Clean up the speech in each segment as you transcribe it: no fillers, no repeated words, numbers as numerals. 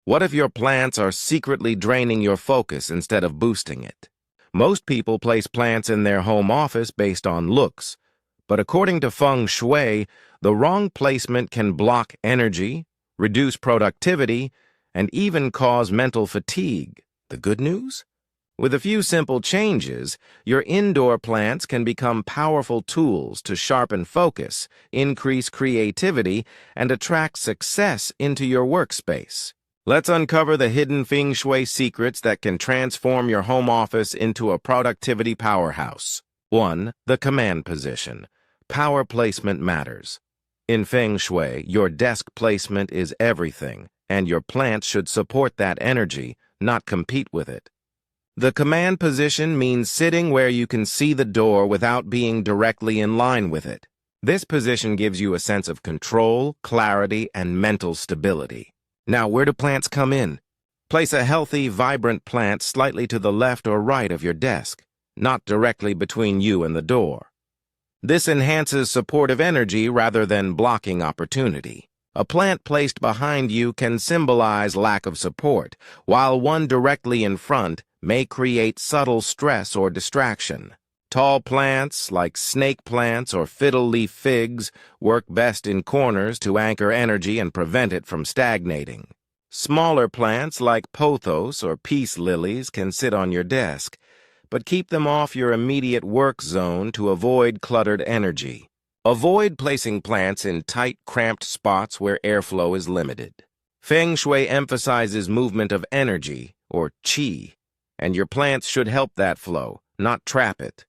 What if your plants are secretly draining your focus instead of boosting it? Most people place plants in their home office based on looks, but according to Feng Shui, the wrong placement can block energy, reduce productivity, and even cause mental fatigue. The good news? With a few simple changes, your indoor plants can become powerful tools to sharpen focus, increase creativity, and attract success into your workspace. Let's uncover the hidden Feng Shui secrets that can transform your home office into a productivity powerhouse. 1. The command position. Power placement matters. In Feng Shui, your desk placement is everything, and your plants should support that energy, not compete with it. The command position means sitting where you can see the door without being directly in line with it. This position gives you a sense of control, clarity, and mental stability. Now, where do plants come in? Place a healthy, vibrant plant slightly to the left or right of your desk, not directly between you and the door. This enhances supportive energy rather than blocking opportunity. A plant placed behind you can symbolize lack of support, while one directly in front may create subtle stress or distraction. Tall plants, like snake plants or fiddle-leaf figs, work best in corners to anchor energy and prevent it from stagnating. Smaller plants, like pothos or peace lilies, can sit on your desk, but keep them off your immediate work zone to avoid cluttered energy. Avoid placing plants in tight, cramped spots where airflow is limited. Feng Shui emphasizes movement of energy, or qi, and your plants should help that flow, not trap it.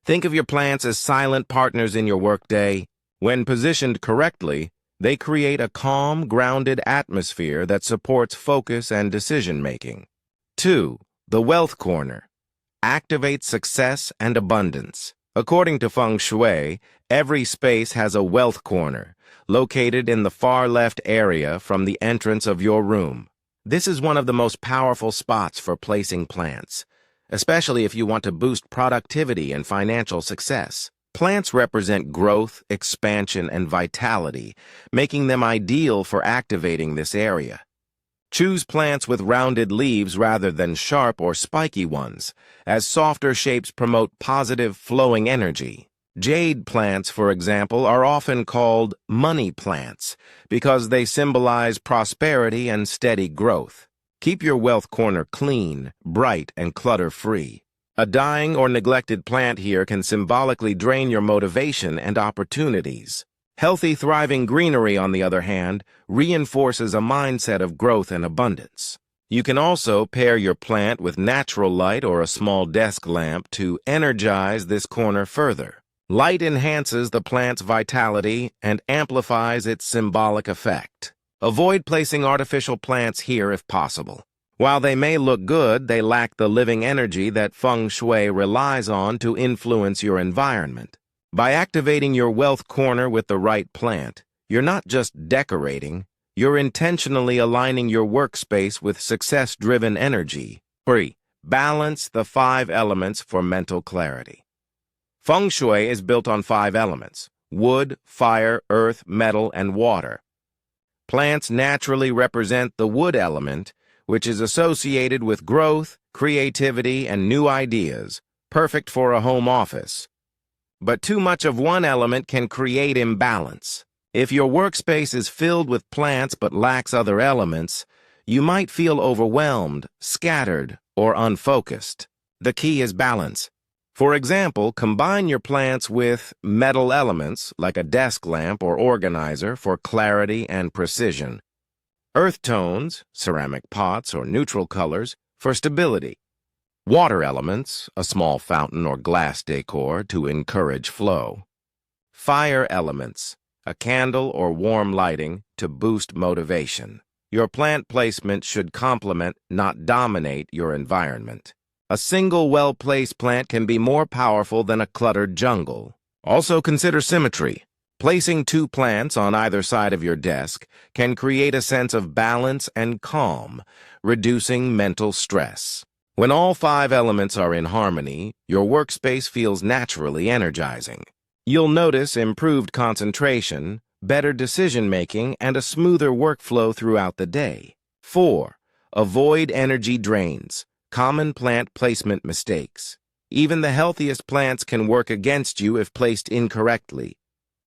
Think of your plants as silent partners in your workday. When positioned correctly, they create a calm, grounded atmosphere that supports focus and decision-making. 2. The wealth corner. Activate success and abundance. According to Feng Shui, every space has a wealth corner, located in the far left area from the entrance of your room. This is one of the most powerful spots for placing plants, especially if you want to boost productivity and financial success. Plants represent growth, expansion, and vitality, making them ideal for activating this area. Choose plants with rounded leaves rather than sharp or spiky ones, as softer shapes promote positive, flowing energy. Jade plants, for example, are often called money plants because they symbolize prosperity and steady growth. Keep your wealth corner clean, bright, and clutter-free. A dying or neglected plant here can symbolically drain your motivation and opportunities. Healthy, thriving greenery, on the other hand, reinforces a mindset of growth and abundance. You can also pair your plant with natural light or a small desk lamp to energize this corner further. Light enhances the plant's vitality and amplifies its symbolic effect. Avoid placing artificial plants here if possible. While they may look good, they lack the living energy that Feng Shui relies on to influence your environment. By activating your wealth corner with the right plant, you're not just decorating, you're intentionally aligning your workspace with success-driven energy. 3. Balance the 5 elements for mental clarity. Feng Shui is built on 5 elements: wood, fire, earth, metal, and water. Plants naturally represent the wood element, which is associated with growth, creativity, and new ideas, perfect for a home office. But too much of one element can create imbalance. If your workspace is filled with plants but lacks other elements, you might feel overwhelmed, scattered, or unfocused. The key is balance. For example, combine your plants with metal elements like a desk lamp or organizer for clarity and precision. Earth tones, ceramic pots or neutral colors, for stability. Water elements, a small fountain or glass decor to encourage flow. Fire elements, a candle or warm lighting to boost motivation. Your plant placement should complement, not dominate, your environment. A single well-placed plant can be more powerful than a cluttered jungle. Also consider symmetry. Placing 2 plants on either side of your desk can create a sense of balance and calm, reducing mental stress. When all 5 elements are in harmony, your workspace feels naturally energizing. You'll notice improved concentration, better decision-making, and a smoother workflow throughout the day. 4. Avoid energy drains. Common plant placement mistakes. Even the healthiest plants can work against you if placed incorrectly.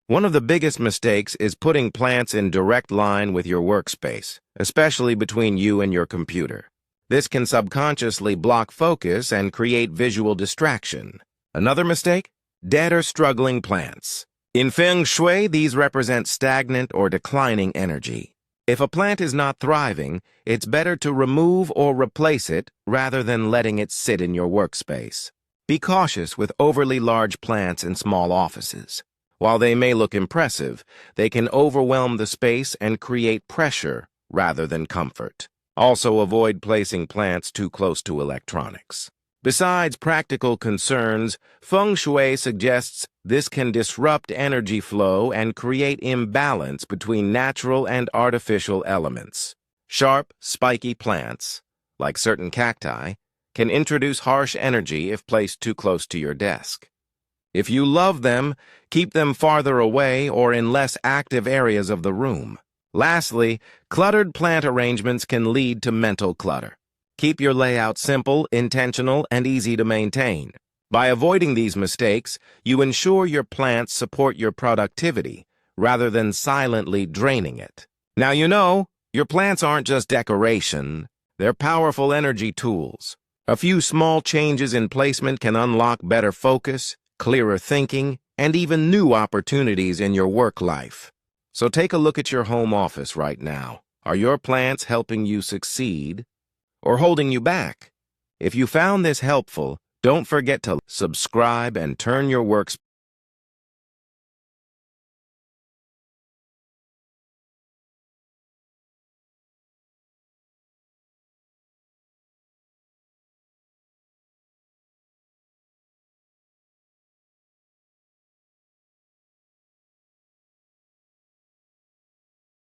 One of the biggest mistakes is putting plants in direct line with your workspace, especially between you and your computer. This can subconsciously block focus and create visual distraction. Another mistake? Dead or struggling plants. In Feng Shui, these represent stagnant or declining energy. If a plant is not thriving, it's better to remove or replace it rather than letting it sit in your workspace. Be cautious with overly large plants in small offices. While they may look impressive, they can overwhelm the space and create pressure rather than comfort. Also, avoid placing plants too close to electronics. Besides practical concerns, Feng Shui suggests this can disrupt energy flow and create imbalance between natural and artificial elements. Sharp, spiky plants, like certain cacti, can introduce harsh energy if placed too close to your desk. If you love them, keep them farther away or in less active areas of the room. Lastly, cluttered plant arrangements can lead to mental clutter. Keep your layout simple, intentional, and easy to maintain. By avoiding these mistakes, you ensure your plants support your productivity rather than silently draining it. Now you know, your plants aren't just decoration, they're powerful energy tools. A few small changes in placement can unlock better focus, clearer thinking, and even new opportunities in your work life. So take a look at your home office right now. Are your plants helping you succeed or holding you back? If you found this helpful, don't forget to subscribe and turn your workspace